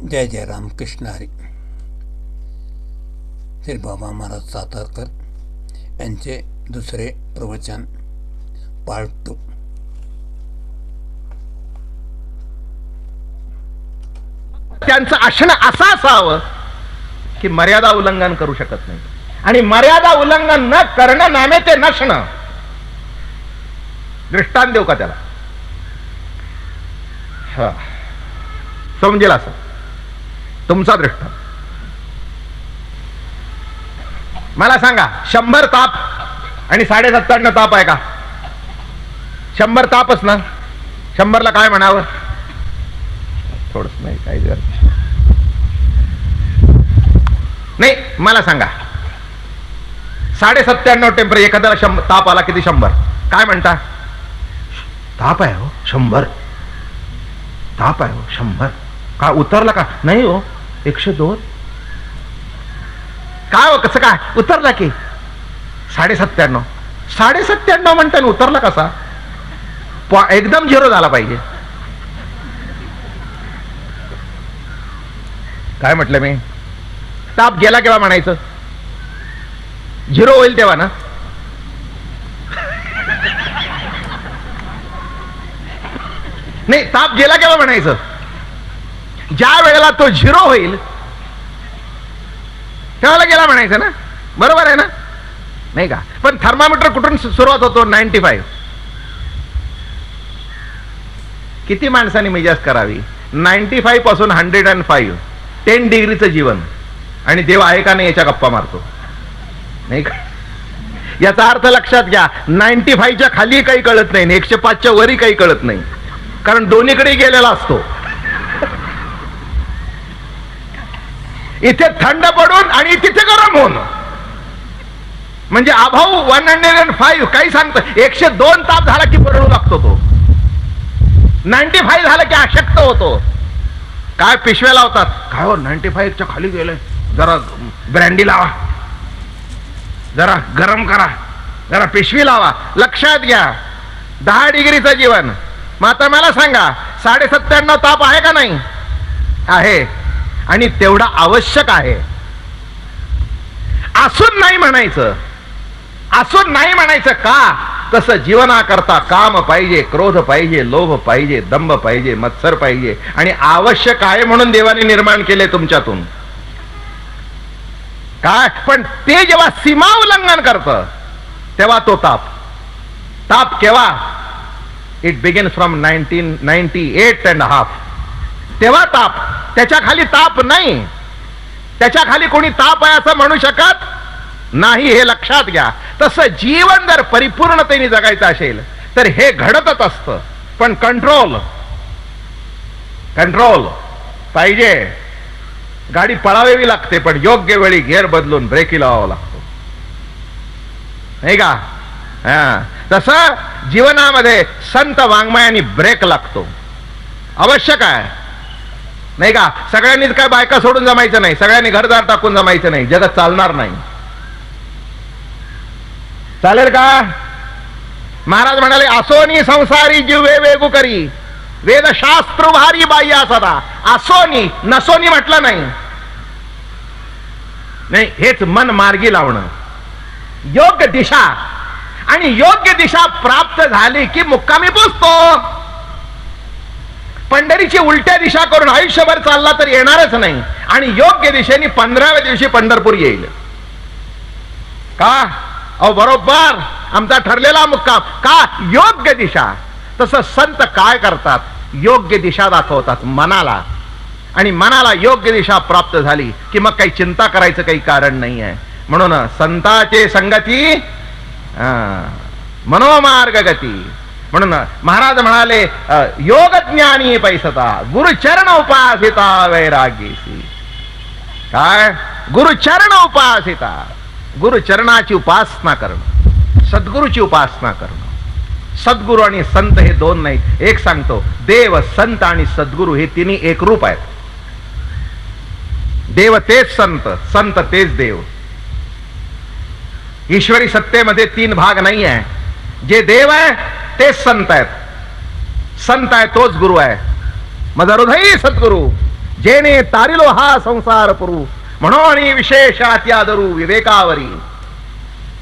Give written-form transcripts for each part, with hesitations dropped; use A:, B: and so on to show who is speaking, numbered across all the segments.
A: जय जय रामकृष्ण हरी. श्री बाबा महाराज सातारकर यांचे दुसरे प्रवचन पार्ट 2.
B: त्यांचं असणं असं असावं की मर्यादा उल्लंघन करू शकत नाही, आणि मर्यादा उल्लंघन न करणं नामे ते नसणं. दृष्टांत देऊ का त्याला? समजेल असं तुमचा दृष्टांत. मला सांगा, 100 ताप आणि 97.5 ताप आहे का? 100 तापच ना. 100ला काय म्हणावं? थोडस नाही, काही गरज नाही. मला सांगा, 97.5 टेम्परेचर, एखाद्याला ताप आला किती? 100. काय म्हणता? ताप आहे हो 100. ताप आहे हो 100. का उतरला का? नाही हो 102. काय हो, कसं काय उतरला की? 97.5. 97.5 म्हणता उतरला कसा? एकदम 0 झाला पाहिजे. काय म्हटलं मी? ताप गेला केव्हा म्हणायचं? 0 होईल तेव्हा ना. नाही, ताप गेला केव्हा म्हणायचं? ज्या वेळेला तो 0 होईल त्यावेळेला गेला म्हणायचं ना. बरोबर आहे ना? नाही का? पण थर्मामीटर कुठून सुरुवात होतो? 95. किती माणसांनी मिजाज करावी? 95 पासून 105. 10 डिग्रीचं जीवन. आणि देव आहे का नाही याच्या गप्पा मारतो, नाही का? याचा अर्थ लक्षात घ्या, 95च्या खाली काही कळत नाही, 105च्या वरी काही कळत नाही, कारण दोन्हीकडे गेलेला असतो. इथे थंड पडून आणि तिथे गरम होऊन, म्हणजे अभाव 105. काही सांगतं 102 ताप झाला की पडू लागतो तो. 95 झाला की अशक्त होतो. काय पिशव्या लावतात? काय हो 95च्या खाली गेलंय, जरा ब्रँडी लावा, जरा गरम करा, जरा पिशवी लावा. लक्षात घ्या, 10 डिग्रीचं जीवन. मग आता मला सांगा, 97.5 ताप आहे का नाही? आहे. आणि तेवढा आवश्यक आहे. असून नाही म्हणायचं. असून नाही म्हणायचं का? तसं जीवनाकरता काम पाहिजे, क्रोध पाहिजे, लोभ पाहिजे, दंभ पाहिजे, मत्सर पाहिजे, आणि आवश्यक आहे म्हणून देवाने निर्माण केले तुमच्यातून. काय? पण ते जेव्हा सीमा उल्लंघन करतं तेव्हा तो ताप. ताप केव्हा? It begins from 98.5. तेव्हा ताप. त्याच्या खाली ताप नाही. त्याच्या खाली कोणी ताप आहे असं म्हणू शकत नाही, हे लक्षात घ्या. तसं जीवन जर परिपूर्णतेने जगायचं असेल तर हे घडतच असतं. पण कंट्रोल पाहिजे. गाडी पळावी लागते, पण योग्य वेळी गेअर बदलून ब्रेकी लावावा लागतो, नाही का? तसं जीवनामध्ये संत वाङ्मयाने ब्रेक लागतो. आवश्यक आहे, नाही का? सगळ्यांनीच काय बायका सोडून जमायचं नाही, सगळ्यांनी घरदार टाकून जमायचं नाही. जगत चालणार नाही. चालेल का? महाराज म्हणाले, असोनी संसारी जीवे वेगू करी, वेदशास्त्र भारी बाह्या सदा. असोनी, नसोनी म्हटलं नाही. नाही, हेच मन मार्गी लावणं. योग्य दिशा, आणि योग्य दिशा प्राप्त झाली की मुक्कामी पोचतो. पंढरीची उलट्या दिशा करून आयुष्यभर चालला तर येणारच नाही, आणि योग्य दिशेने 15व्या दिवशी पंढरपूर येईल. का? अहो बरोबर आमचा ठरलेला मुक्काम. का? योग्य दिशा. तसं संत काय करतात? योग्य दिशा दाखवतात मनाला, आणि मनाला योग्य दिशा प्राप्त झाली की मग काही चिंता करायचं काही कारण नाही आहे. म्हणून संताचे संगती मनोमार्ग गती. म्हणून महाराज म्हणाले, योग ज्ञानी पैसता, गुरुचरण उपासिता वैरागीसी. काय? गुरुचरण उपासिता. गुरुचरणाची उपासना करणं, सद्गुरूची उपासना करणं. सद्गुरू आणि संत हे दोन नाहीत. एक सांगतो, देव, संत आणि सद्गुरू हे तिन्ही एक रूप आहेत. देव तेच संत, संत तेच देव. ईश्वरी सत्तेमध्ये 3 भाग नाही आहे. जे देव आहे तेच संत आहेत. संत आहे तोच गुरु आहे. माझा हृदयी सद्गुरु जेणे तारिलो हा संसार पुरू, म्हणून विशेषाती आदरू विवेकावरी.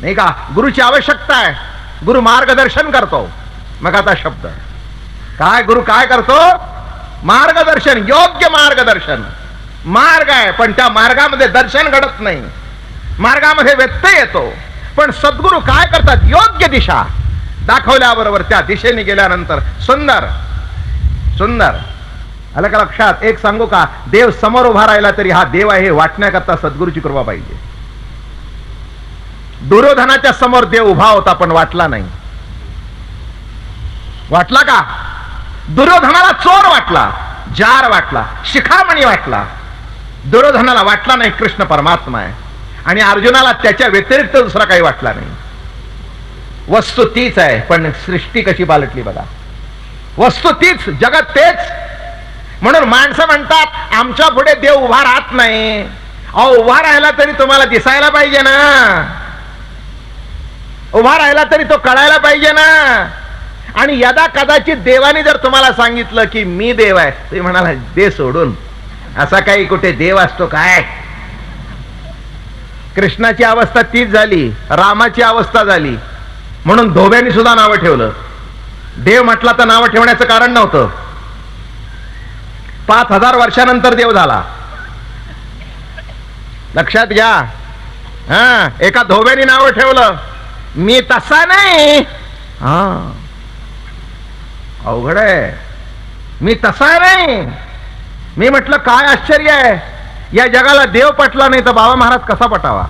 B: नाही का, गुरुची आवश्यकता आहे. गुरु मार्गदर्शन करतो. मग आता शब्द काय, गुरु काय करतो? मार्गदर्शन, योग्य मार्गदर्शन. मार्ग आहे पण त्या मार्गामध्ये दर्शन घडत नाही, मार्गामध्ये व्यत्यय येतो. पण सद्गुरु काय करतात? योग्य दिशा दाखवल्याबरोबर त्या दिशेने गेल्यानंतर सुंदर सुंदर. आलं का लक्षात? एक सांगू का, देव समोर उभा राहिला तरी हा देव आहे हे वाटण्याकरता सद्गुरूची कृपा पाहिजे. दुर्योधनाच्या समोर देव उभा होता पण वाटला नाही. वाटला का? दुर्योधनाला चोर वाटला, जार वाटला, शिखामणी वाटला. दुर्योधनाला वाटला नाही कृष्ण परमात्मा आहे, आणि अर्जुनाला त्याच्या व्यतिरिक्त दुसरा काही वाटला नाही. वस्तू तीच आहे पण सृष्टी कशी पालटली बघा. वस्तू तीच, जगत तेच. म्हणून माणसं म्हणतात आमच्या पुढे देव उभा राहत नाही. अहो, उभा राहिला तरी तुम्हाला दिसायला पाहिजे ना, उभा राहिला तरी तो कळायला पाहिजे ना. आणि यदा कदाचित देवाने जर तुम्हाला सांगितलं की मी देव आहे, ते म्हणाला दे सोडून, असा काही कुठे देव असतो काय? कृष्णाची अवस्था तीच झाली, रामाची अवस्था झाली. म्हणून धोब्यानी सुद्धा नावं ठेवलं. देव म्हटला तर नावं ठेवण्याचं कारण नव्हतं. 5000 वर्षानंतर देव झाला. लक्षात घ्या. हा, एका धोब्यानी नावं ठेवलं, मी तसा नाही. हा, अवघड आहे. मी तसा नाही. मी म्हटलं काय आश्चर्य आहे, या जगाला देव पटला नाही तर बाबा महाराज कसा पटावा?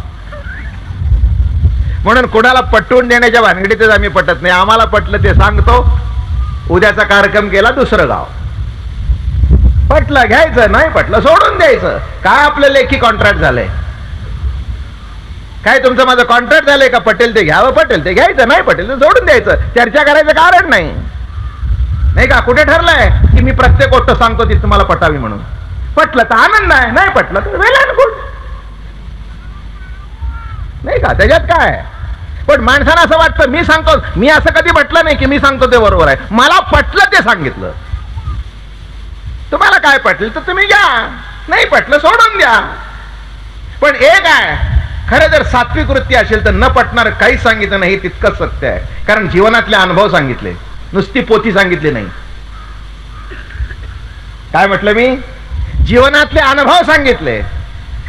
B: म्हणून कोणाला पटवून देण्याच्या भानगडीतच आम्ही पटत नाही. आम्हाला पटलं ते सांगतो. उद्याचा कार्यक्रम केला दुसरं गाव. पटलं घ्यायचं, नाही पटलं सोडून द्यायचं. काय आपलं लेखी कॉन्ट्रॅक्ट झालंय? काय तुमचं माझं कॉन्ट्रॅक्ट झालंय का? पटेल ते घ्यावं, पटेल ते घ्यायचं, नाही पटेल ते सोडून द्यायचं. चर्चा करायचं कारण नाही. नाही का? कुठे ठरलंय की मी प्रत्येक गोष्ट सांगतो ती तुम्हाला पटावी म्हणून? पटलं तर आनंद आहे, नाही पटलं तर वेल अँड गुड. नाही का? त्याच्यात काय? पण माणसाला असं वाटतं मी सांगतो, मी असं कधी म्हटलं नाही की मी सांगतो ते बरोबर आहे. मला पटलं ते सांगितलं. तुम्हाला काय पटलं तर तुम्ही घ्या, नाही पटलं सोडून द्या. पण एक आहे, खरं जर सात्विक वृत्ती असेल तर न पटणार काहीच सांगितलं नाही तितकंच सत्य आहे. कारण जीवनातले अनुभव सांगितले, नुसती पोथी सांगितली नाही. काय म्हटलं मी? जीवनातले अनुभव सांगितले.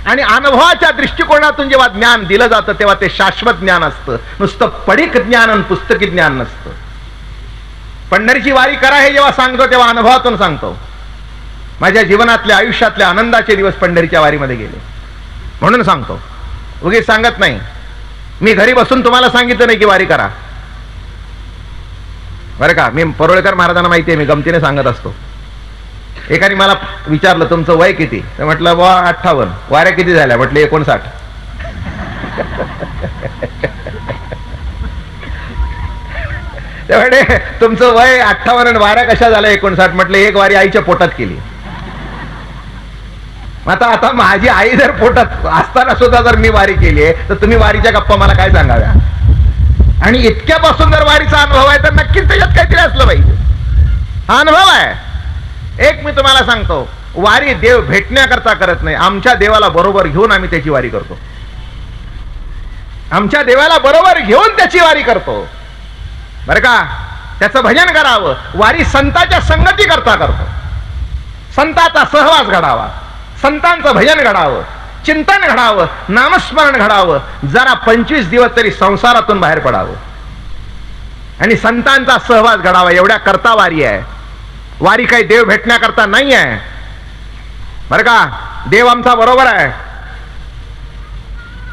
B: आणि अनुभवाच्या दृष्टिकोनातून जेव्हा ज्ञान दिलं जातं तेव्हा ते शाश्वत ज्ञान असतं, नुसतं पडीक ज्ञान आणि पुस्तकी ज्ञान नसतं. पंढरीची वारी करा हे जेव्हा सांगतो तेव्हा अनुभवातून सांगतो. माझ्या जीवनातल्या आयुष्यातले आनंदाचे दिवस पंढरीच्या वारीमध्ये गेले म्हणून सांगतो, उगीच सांगत नाही. मी घरी बसून तुम्हाला सांगितलं नाही की वारी करा बरं का. मी परोळेकर महाराजांना माहिती आहे, मी गमतीने सांगत असतो. एकाने मला विचारलं तुमचं वय किती? तर म्हटलं बा 58. वाऱ्या किती झाल्या? म्हटलं 59. त्यामुळे तुमचं वय 58 आणि वाऱ्या कशा झाल्या 59? म्हटलं एक वारी आईच्या पोटात केली. आता माझी आई जर पोटात असताना सुद्धा जर मी वारी केली आहे तर तुम्ही वारीच्या गप्पा मला काय सांगाव्या? आणि इतक्यापासून जर वारीचा अनुभव आहे तर नक्कीच त्याच्यात काहीतरी असलं पाहिजे. हा अनुभव आहे. एक मी तुम्हाला सांगतो, वारी देव भेटण्याकरता करत नाही. आमच्या देवाला बरोबर घेऊन आम्ही त्याची वारी करतो. आमच्या देवाला बरोबर घेऊन त्याची वारी करतो बरं का. त्याचं भजन करावं. वारी संतांच्या संगती करता करतो. संतांचा सहवास घडावा, संतांचं भजन घडावं, चिंतन घडावं, नामस्मरण घडावं. जरा 25 दिवस तरी संसारातून बाहेर पडावं आणि संतांचा सहवास घडावा. एवढ्या करता वारी आहे. वारी काही देव भेटण्याकरता नाही आहे बरं का. देव आमचा बरोबर आहे,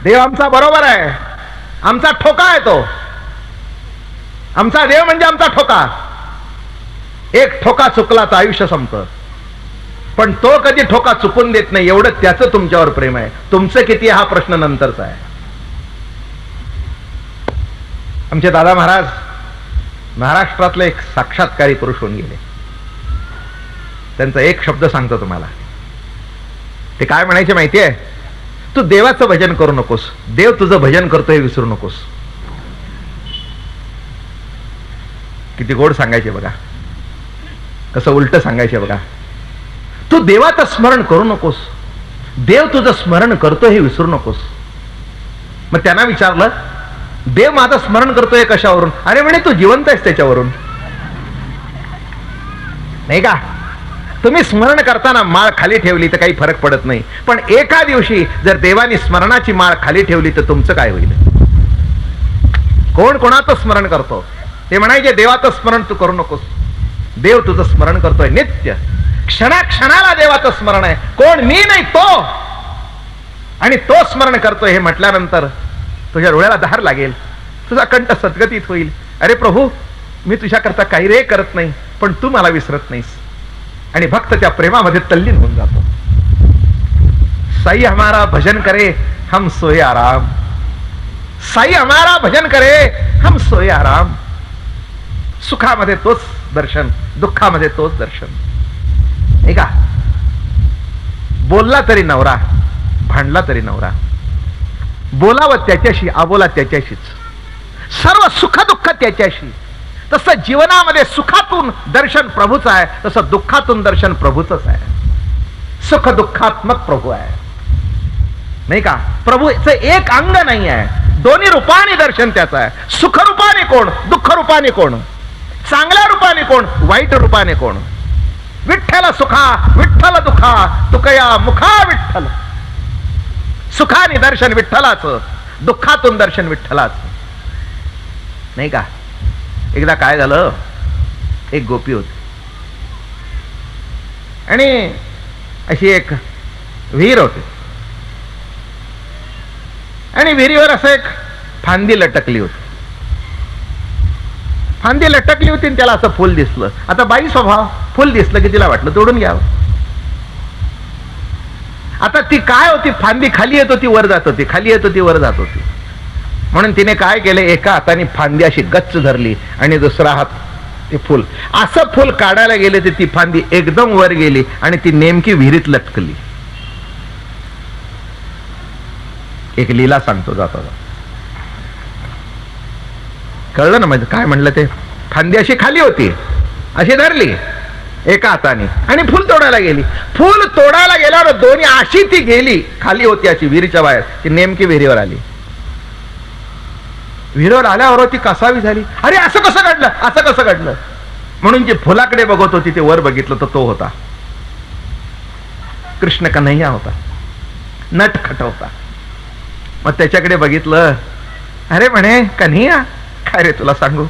B: देव आमचा बरोबर आहे. आमचा ठोका आहे तो. आमचा देव म्हणजे आमचा ठोका. एक ठोका चुकला तर आयुष्य संपतं. पण तो कधी ठोका चुकून देत नाही, एवढं त्याचं तुमच्यावर प्रेम आहे. तुमचं किती हा प्रश्न नंतरचा आहे. आमचे दादा महाराज महाराष्ट्रातले एक साक्षात्कारी पुरुष होऊन गेले. त्यांचा एक शब्द सांगतो तुम्हाला. ते काय म्हणायचे माहितीये? तू देवाचं भजन करू नकोस, देव तुझं भजन करतो हे विसरू नकोस. किती गोड सांगायचे बघा, कसं उलट सांगायचे बघा. तू देवाचं स्मरण करू नकोस, देव तुझं स्मरण करतो हे विसरू नकोस. मग त्यांना विचारलं, देव माझं स्मरण करतोय कशावरून? अरे म्हणे तू जिवंत आहेस त्याच्यावरून. नाही का? तुम्ही स्मरण करताना माळ खाली ठेवली तर काही फरक पडत नाही, पण एका दिवशी जर देवानी स्मरणाची माळ खाली ठेवली तर तुमचं काय होईल? कोण कोणाचं स्मरण करतो? ते म्हणायचे देवाचं स्मरण तू करू नकोस, देव तुझं स्मरण करतोय नित्य, क्षणाक्षणाला देवाचं स्मरण आहे. कोण? मी नाही, तो. आणि तो स्मरण करतोय हे म्हटल्यानंतर तुझ्या डोळ्याला धार लागेल, तुझा कंठ सद्गतीत होईल. अरे प्रभू, मी तुझ्याकरता काही रे करत नाही, पण तू मला विसरत नाहीस. आणि भक्त त्या प्रेमामध्ये तल्लीन होऊन जातो. साई हमारा भजन करे हम सोए आराम, साई हमारा भजन करे हम सोए आराम. सुखामध्ये तोच दर्शन, दुःखामध्ये तोच दर्शन. नाही का? बोलला तरी नवरा, भांडला तरी नवरा, बोलावं त्याच्याशी, आबोला त्याच्याशीच, सर्व सुख दुःख त्याच्याशी. तसं जीवनामध्ये सुखातून दर्शन प्रभूच आहे, तसं दुःखातून दर्शन प्रभूच आहे. सुख दुःखात्मक प्रभू आहे. नाही का? प्रभूचं एक अंग नाही आहे, दोन्ही रूपाने दर्शन त्याचं आहे. सुख रूपाने कोण, दुःख रूपाने कोण, चांगल्या रूपाने कोण, वाईट रूपाने कोण. विठ्ठल सुखा विठ्ठल दुखा तुकया मुखा विठ्ठल. सुखाने दर्शन विठ्ठलाचं, दुःखातून दर्शन विठ्ठलाचं. नाही का? एकदा काय झालं, एक गोपी होती आणि अशी एक विहीर होती आणि विहिरीवर असं एक फांदी लटकली होती. फांदी लटकली होती आणि त्याला असं फुल दिसलं. आता बाई स्वभाव, फुल दिसलं की तिला वाटलं तोडून घ्यावं. आता ती काय होती, फांदी खाली येत होती वर जात होती, खाली येत होती वर जात होती. म्हणून तिने काय केलं, एका हाताने फांदी अशी गच्च धरली आणि दुसरा हात ते फुल, असं फुल काढायला गेले तर ती फांदी एकदम वर गेली आणि ती नेमकी विहिरीत लटकली. एक लीला सांगतो जाता, कळलं ना? म्हणजे काय म्हणलं ते, फांदी अशी खाली होती, अशी धरली एका हाताने आणि फुल तोडायला गेली. फुल तोडायला गेल्यावर दोन्ही अशी ती गेली, खाली होती अशी विहिरीच्या बाहेर, ती नेमकी विहिरीवर आली. विहिरीवर आल्यावर ती कसावी झाली. अरे असं कसं घडलं, असं कसं घडलं? म्हणून जी फुलाकडे बघत होती ते वर बघितलं तर तो होता कृष्ण कन्हैया होता, नटखट होता. मग त्याच्याकडे बघितलं. अरे म्हणे कन्हैया, काय रे तुला सांगू,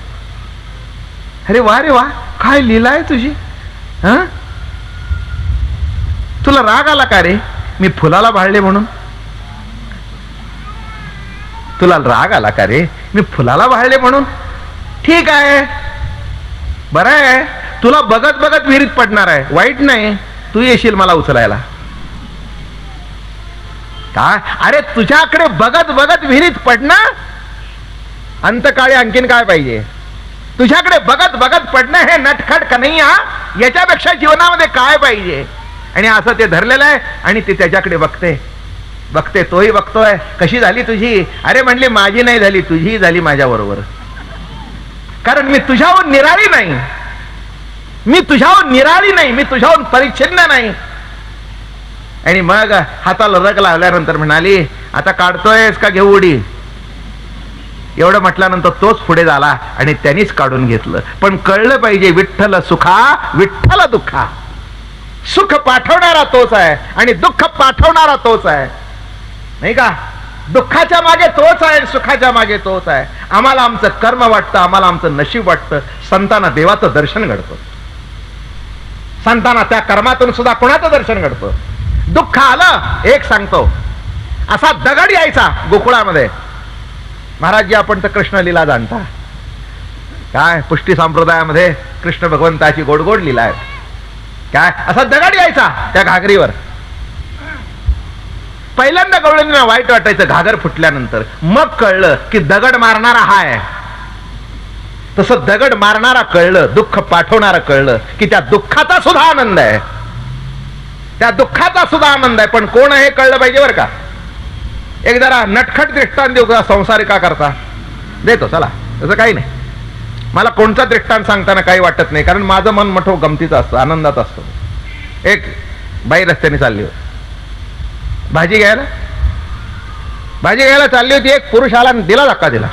B: अरे वा रे वा, काय लीला आहे तुझी. हा, तुला राग आला का रे, मी फुलाला भाळले म्हणून? तुला राग आला का रे, मी फुलाला भाळले म्हणून? ठीक आहे, बरं आहे, तुला बघत बघत विहिरीत पडणार आहे, वाईट नाही, तू येशील मला उचलायला. काय? अरे तुझ्याकडे बघत बघत विहिरीत पडणं, अंतकाळी आणखीन काय पाहिजे? तुझ्याकडे बघत बघत पडणं हे नटखट कन्हैया, याच्यापेक्षा जीवनामध्ये काय पाहिजे? आणि असं ते धरलेलं आहे आणि ते त्याच्याकडे बघते बघते, तोही बघतोय. कशी झाली तुझी? अरे म्हणली माझी नाही झाली, तुझी झाली माझ्या बरोबर, कारण मी तुझ्याहून निराळी नाही, मी तुझ्याहून निराळी नाही, मी तुझ्याहून परिच्छिन्न नाही. आणि मग हाताला रग लावल्यानंतर म्हणाली, आता काढतोयस का घेऊ उडी? एवढं म्हटल्यानंतर तोच पुढे झाला आणि त्यांनीच काढून घेतलं. पण कळलं पाहिजे, विठ्ठल सुखा विठ्ठल दुःखा. सुख पाठवणारा तोच आहे आणि दुःख पाठवणारा तोच आहे. नाही का? दुःखाच्या मागे तोच आहे, सुखाच्या मागे तोच आहे. आम्हाला आमचं कर्म वाटतं, आम्हाला आमचं नशीब वाटतं. संतांना देवाचं दर्शन घडतं, संतांना त्या कर्मातून सुद्धा कोणाचं दर्शन घडतं. दुःख आलं, एक सांगतो, असा दगड यायचा गोकुळामध्ये. महाराज जी, आपण तर कृष्ण लीला जाणता काय, पुष्टी संप्रदायामध्ये कृष्ण भगवंताची गोड गोड लीला आहे. काय? असा दगड यायचा त्या घागरीवर. पहिल्यांदा गवळणीला वाईट वाटायचं घागर फुटल्यानंतर, मग कळलं की दगड मारणारा हा आहे. तसं दगड मारणारा कळलं, दुःख पाठवणारा कळलं की त्या दुःखाचा सुद्धा आनंद आहे, त्या दुःखाचा सुद्धा आनंद आहे. पण कोण आहे कळलं पाहिजे बरं का. एक जरा नटखट दृष्टांत देऊ का संसारिका करता? देतो, चला, तसं काही नाही. मला कोणता दृष्टांत सांगताना काही वाटत नाही, कारण माझं मन मोठं गमतीचं असतं, आनंदात असतं. एक बाई रस्त्याने चालली होती भाजी घ्यायला चालली होती. एक पुरुष आला आणि धक्का दिला.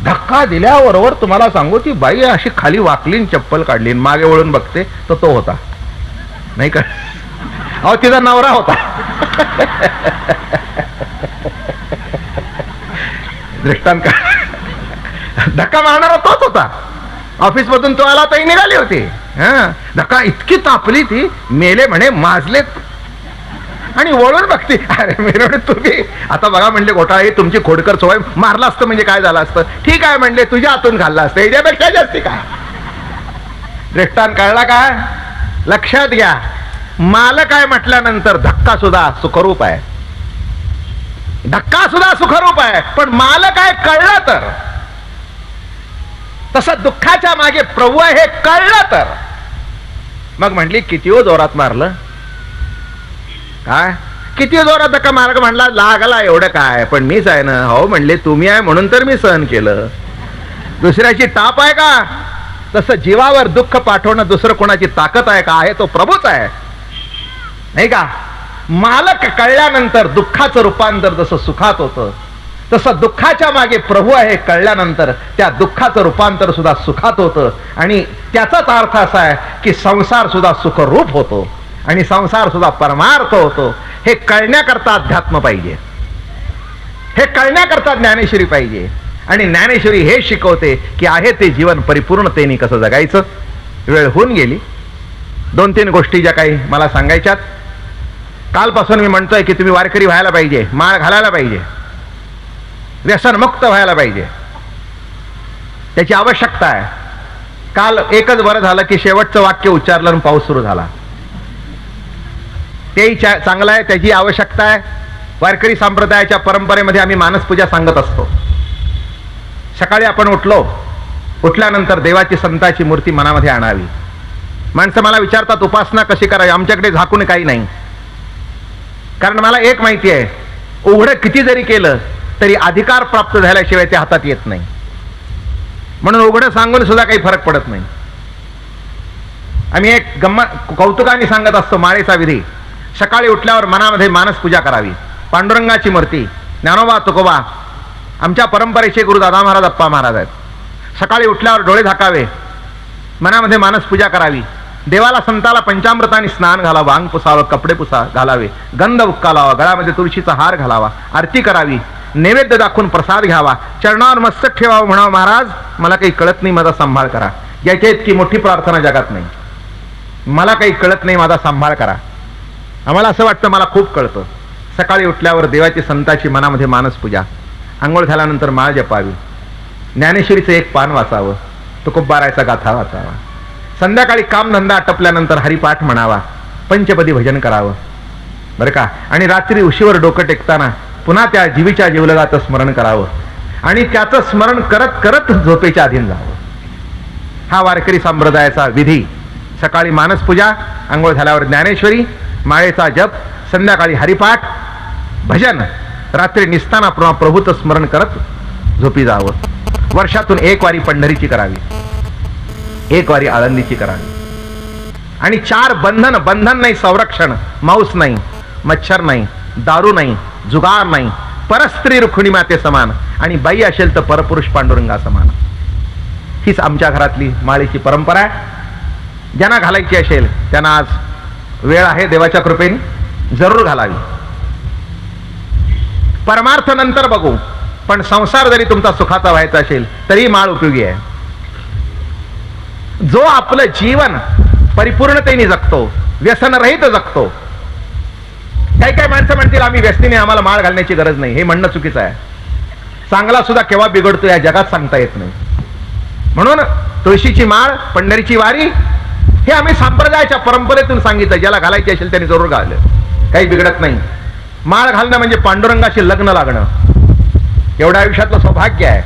B: धक्का दिल्याबरोबर तुम्हाला सांगू ती बाई अशी खाली वाकली, चप्पल काढली, मागे वळून बघते तर तो होता नाही का, अहो तिचा नवरा होता. दृष्टांत धक्का मारणारा तोच होता. ऑफिस मधून तो आला तर निघाली होती. धक्का इतकी तापली ती, मेले म्हणे, माजलेत. आणि वळून बघते, अरे मेरे तुम्ही आता बघा म्हणले घोटाळे, तुमची खोडकर सवय, मारला असतं म्हणजे काय झालं असतं. ठीक आहे म्हणले, तुझ्या हातून खाल्ला असतं, याच्यापेक्षा जास्ती काय. दृष्टांत कळला का? लक्षात घ्या, मालक आहे म्हटल्यानंतर धक्का सुद्धा सुखरूप आहे, धक्का सुद्धा सुखरूप आहे. पण मालक आहे कळलं तर, तसं दुःखाच्या मागे प्रभू आहे हे कळलं तर. मग म्हटली किती हो जोरात मारलं, काय किती जोरात धक्का मार्ग म्हणला, लागला एवढं काय, पण मीच आहे ना. हो म्हणले, तुम्ही आहे म्हणून तर मी सहन केलं, दुसऱ्याची टाप आहे का? तसं जीवावर दुःख पाठवणं दुसरं कोणाची ताकद आहे का? आहे तो प्रभूच आहे नाही का. मालक कळल्यानंतर दुःखाचं रूपांतर जसं सुखात होतं, तसं दुःखाच्या मागे प्रभू आहे कळल्यानंतर त्या दुःखाचं रूपांतर सुद्धा सुखात होतं. आणि त्याचाच अर्थ असा आहे की संसार सुद्धा सुखरूप होतो आणि संसार सुद्धा परमार्थ होतो. हे कळण्याकरता अध्यात्म पाहिजे, हे कळण्याकरता ज्ञानेश्वरी पाहिजे. आणि ज्ञानेश्वरी हे शिकवते की आहे ते जीवन परिपूर्णतेने कसं जगायचं. वेळ होऊन गेली. 2-3 गोष्टी ज्या काही मला सांगायच्यात. कालपासून मी म्हणतोय की तुम्ही वारकरी व्हायला पाहिजे, माळ घालायला पाहिजे, व्यसनमुक्त व्हायला पाहिजे, त्याची आवश्यकता आहे. काल एकच बरं झालं की शेवटचं वाक्य उच्चारलं आणि पाऊस सुरू झाला, तेही चांगलं आहे, त्याची आवश्यकता आहे. वारकरी संप्रदायाच्या परंपरेमध्ये आम्ही मानसपूजा सांगत असतो. सकाळी आपण उठल्यानंतर देवाची संताची मूर्ती मनामध्ये आणावी. माणसं मला विचारतात उपासना कशी करावी. आमच्याकडे झाकून काही नाही, कारण मला एक माहिती आहे, उघडं किती जरी केलं तरी अधिकार प्राप्त झाल्याशिवाय ते हातात येत नाही. म्हणून उघडं सांगून सुद्धा काही फरक पडत नाही. आम्ही एक कौतुकाने सांगत असतो माळेचा विधी. सकाळी उठल्यावर मनामध्ये मानसपूजा करावी. पांडुरंगाची मूर्ती, ज्ञानोबा तुकोबा, आमच्या परंपरेचे गुरु दादा महाराज अप्पा महाराज आहेत. सकाळी उठल्यावर डोळे झाकावे, मनामध्ये मानसपूजा करावी. देवाला संताला पंचामृताने स्नान घालावं, अंग पुसावं, कपडे घालावे, गंध उक्का लावा, गळ्यामध्ये तुळशीचा हार घालावा, आरती करावी, नैवेद्य दाखवून प्रसाद घ्यावा, चरणावर मस्तक ठेवावं, म्हणावं महाराज मला काही कळत नाही, माझा सांभाळ करा. याच्या इतकी मोठी प्रार्थना जगात नाही. मला काही कळत नाही, माझा सांभाळ करा. आम्हाला असं वाटतं मला खूप कळतं. सकाळी उठल्यावर देवाची संताची मनामध्ये मानसपूजा, आंघोळ झाल्यानंतर माळ जपावी, ज्ञानेश्वरीचं एक पान वाचावं, तुकोबारायचा गाथा वाचावा, संध्याकाळी कामधंदा आटपल्यानंतर हरिपाठ म्हणावा, पंचपदी भजन करावं बरं का. आणि रात्री उशीवर डोकं टेकताना पुन्हा त्या जीवीच्या जीवलगाचं स्मरण करावं आणि त्याचं स्मरण करत करत झोपेच्या अधीन जावं. हा वारकरी संप्रदायाचा विधी. सकाळी मानसपूजा, आंघोळ झाल्यावर ज्ञानेश्वरी, माळेचा जप, संध्याकाळी हरिपाठ भजन, रात्री निसताना पुन्हा प्रभूचं स्मरण करत झोपी जावं. वर्षातून एक वारी पंढरीची करावी, एक वारी आळंदीची करावी. आणि 4 बंधन नाही, संरक्षण, मांस नाही, मच्छर नाही, दारू नाही, जुगार नाही, परस्त्री रुक्मिणी माते समान, आणि बाई असेल तर परपुरुष पांडुरंगा समान. हीच आमच्या घरातली माळेची परंपरा आहे. ज्यांना घालायची असेल त्यांना आज वेळ आहे, देवाच्या कृपेने जरूर घालावी. परमार्थ नंतर बघू, पण संसार जरी तुमचा सुखाचा व्हायचा असेल तरी माळ उपयोगी आहे. जो आपलं जीवन परिपूर्णतेने जगतो, व्यसनरहित जगतो. काही माणसं म्हणतील आम्ही व्यसनीने, आम्हाला माळ घालण्याची गरज नाही. हे म्हणणं चुकीचं आहे. चांगला सुद्धा केव्हा बिघडतो या जगात सांगता येत नाही. म्हणून तुळशीची माळ, पंढरीची वारी हे आम्ही संप्रदायाच्या परंपरेतून सांगितलं. ज्याला घालायची असेल त्यांनी जरूर घाललं, काही बिघडत नाही. माळ घालणं म्हणजे पांडुरंगाशी लग्न लागणं, एवढ्या आयुष्यातलं सौभाग्य आहे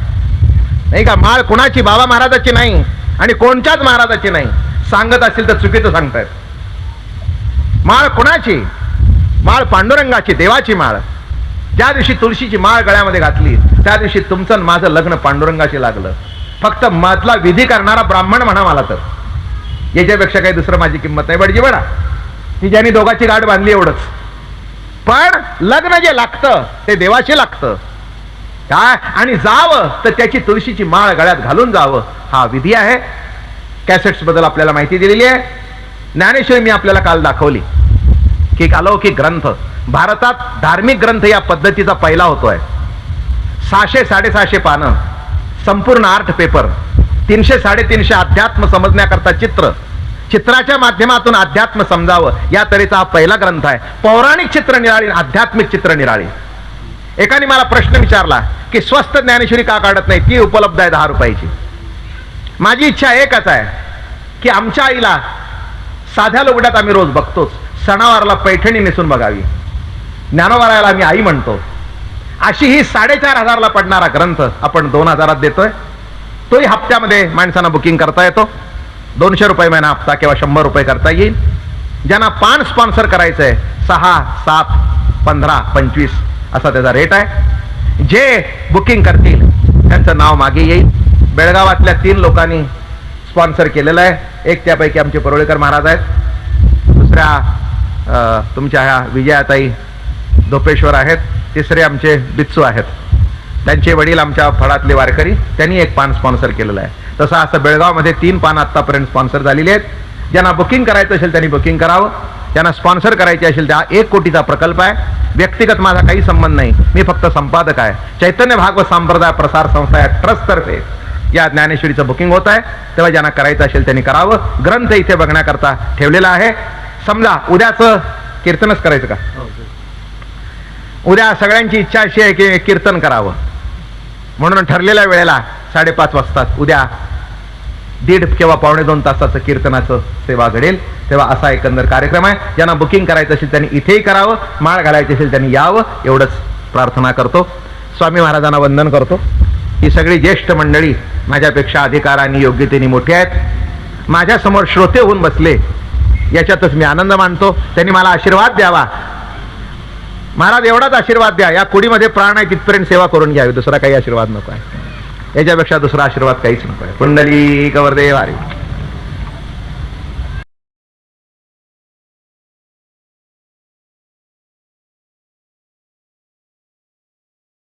B: नाही का. माळ कोणाची, बाबा महाराजाची नाही आणि कोणत्याच महाराजाची नाही. सांगत असेल तर चुकीचं सांगतायत. माळ कोणाची? माळ पांडुरंगाची, देवाची माळ. ज्या दिवशी तुळशीची माळ गळ्यामध्ये घातली त्या दिवशी तुमचं आणि माझं लग्न पांडुरंगाशी लागलं. फक्त मधला विधी करणारा ब्राह्मण म्हणा मला तर, याच्यापेक्षा काही दुसरं माझी किंमत नाही. बडजी बडा ही ज्यांनी दोघांची गाठ बांधली एवढंच. पण लग्न जे लागतं ते देवाशी लागतं काय, आणि जावं तर त्याची तुळशीची माळ गळ्यात घालून जावं, हा विधी आहे. कॅसेट्स बद्दल आपल्याला माहिती दिलेली आहे. ज्ञानेश्वरी मी आपल्याला काल दाखवली की एक अलौकिक ग्रंथ, भारतात धार्मिक ग्रंथ या पद्धतीचा पहिला होतोय. 600-650 पानं, संपूर्ण आर्ट पेपर, 300-350 अध्यात्म समजण्याकरता चित्र, चित्राच्या माध्यमातून अध्यात्म समजावं या तऱ्हेचा हा पहिला ग्रंथ आहे. पौराणिक चित्र निराळी, आध्यात्मिक चित्र निराळी. एकाने मला प्रश्न विचारला की स्वस्त ज्ञानेश्वरी का काढत नाही, ती उपलब्ध आहे 10 रुपयाची. माझी इच्छा एकच आहे की आमच्या आईला साध्या लुगड्यात आम्ही रोज बघतोच, सणावाराला पैठणी नेसून बघावी, ज्ञानोबारायाला आम्ही आई म्हणतो, अशी ही 4,500 पडणारा ग्रंथ आपण 2,000 देतोय. तोही हप्त्यामध्ये माणसांना बुकिंग करता येतो. 200 रुपये महिना हप्ता किंवा 100 रुपये करता येईल. ज्यांना पान स्पॉन्सर करायचंय 6, 7, 15, 25 असा त्याचा रेट आहे. जे बुकिंग करतील त्यांचं नाव मागे येईल. बेळगावातल्या 3 लोकांनी स्पॉन्सर केलेलं आहे. एक त्यापैकी आमचे परोळेकर महाराज आहेत, दुसऱ्या तुमच्या ह्या विजयाताई धोपेश्वर आहेत, तिसरे आमचे बित्सू आहेत, त्यांचे वडील आमच्या फळातले वारकरी, त्यांनी एक पान स्पॉन्सर केलेलं आहे. तसं असं बेळगावमध्ये 3 पान आतापर्यंत स्पॉन्सर झालेली आहेत. ज्यांना बुकिंग करायचं असेल त्यांनी बुकिंग करावं. ज्यांना स्पॉन्सर करायचे असेल त्या 1 कोटीचा प्रकल्प आहे. व्यक्तिगत माझा काही संबंध नाही, मी फक्त संपादक आहे. चैतन्य भागवत संप्रदाय प्रसार संस्था या ट्रस्टतर्फे या ज्ञानेश्वरीचं बुकिंग होत आहे. तेव्हा ज्यांना करायचं असेल त्यांनी करावं. ग्रंथ इथे बघण्याकरता ठेवलेला आहे. समजा उद्याचं कीर्तनच करायचं का, उद्या सगळ्यांची इच्छा अशी आहे की कीर्तन करावं, म्हणून ठरलेल्या वेळेला 5:30 वाजता उद्या 1.5 किंवा 2.25 तासाचं कीर्तनाचं सेवा घडेल. तेव्हा असा एकंदर कार्यक्रम आहे. ज्यांना बुकिंग करायचं असेल त्यांनी इथेही करावं, माळ घालायची असेल त्यांनी यावं, एवढंच प्रार्थना करतो. स्वामी महाराजांना वंदन करतो. ही सगळी ज्येष्ठ मंडळी माझ्यापेक्षा अधिकाराने योग्यतेने मोठी आहेत. माझ्यासमोर श्रोते होऊन बसले, याच्यातच मी आनंद मानतो. त्यांनी मला आशीर्वाद द्यावा. महाराज एवढाच आशीर्वाद द्या, या कुडीमध्ये प्राण आहे तिथपर्यंत सेवा करून घ्यावी, दुसरा काही आशीर्वाद नको आहे. याच्यापेक्षा दुसरा आशीर्वाद काहीच नको आहे. कुंडली कवरदेव हरी.